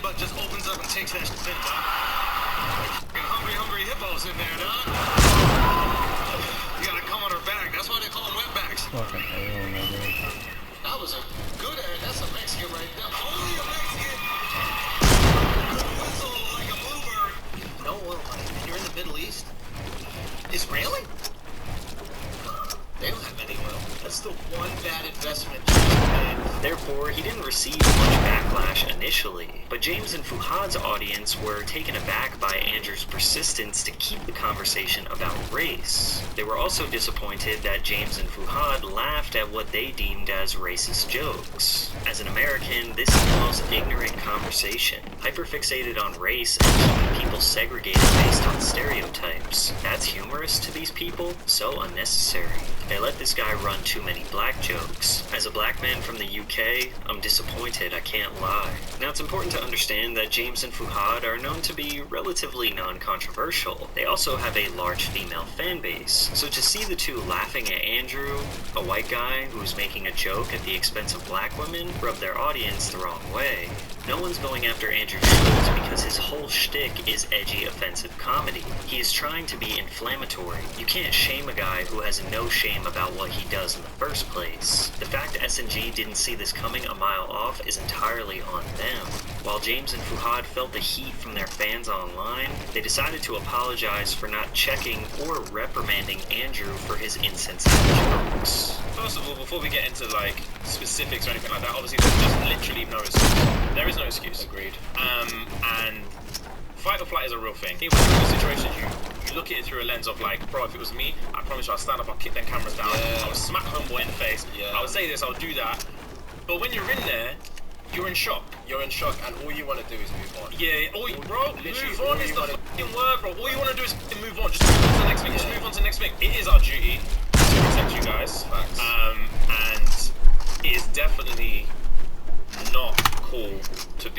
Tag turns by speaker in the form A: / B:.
A: belly button just opens up and takes that shit in, dog. Hungry hippos in there, dog. You gotta come on her back. That's why they call them wetbacks.
B: Fucking hell, my dude.
A: That was a good ad. That's a Mexican right there. Only a Mexican. Could whistle like a bluebird. No oil money. And you're in the Middle East? Israeli? They don't have any oil. That's the one bad investment James made.
C: Therefore, he didn't receive much backlash initially, but James and Fuhad's audience were taken aback by Andrew's persistence to keep the conversation about race. They were also disappointed that James and Fuhad laughed at what they deemed as racist jokes. As an American, this is the most ignorant conversation, hyperfixated on race and keeping people segregated based on stereotypes. That's humorous to these people? So unnecessary. They let this guy run too many black jokes. As a black man from the UK, I'm disappointed, I can't lie. Now it's important to understand that James and Fuhad are known to be relatively non-controversial. They also have a large female fan base, so to see the two laughing at Andrew, a white guy who's making a joke at the expense of black women, rub their audience the wrong way. No one's going after Andrew Schultz because his whole shtick is edgy, offensive comedy. He is trying to be inflammatory. You can't shame a guy who has no shame about what he does in the first place. The fact SNG didn't see this coming a mile off is entirely on them. While James and Fuhad felt the heat from their fans online, they decided to apologize for not checking or reprimanding Andrew for his insensitive jokes.
D: First of all, before we get into like specifics or anything like that, obviously there's just literally no excuse. There is no excuse.
A: Agreed.
D: And fight or flight is a real thing. In those situations, you look at it through a lens of like, bro, if it was me, I promise you I'll stand up, I'll kick them cameras down, I would smack homeboy in the face, I would say this, I'll do that. But when you're in there, you're in shock.
A: You're in shock, and all you want to do is move on.
D: Yeah, bro, move on is the fucking word, bro. All you want to do is move on. Just move on to the next thing. Just move on to the next thing. It is our duty to protect you guys.
A: Facts.
D: And it is definitely not cool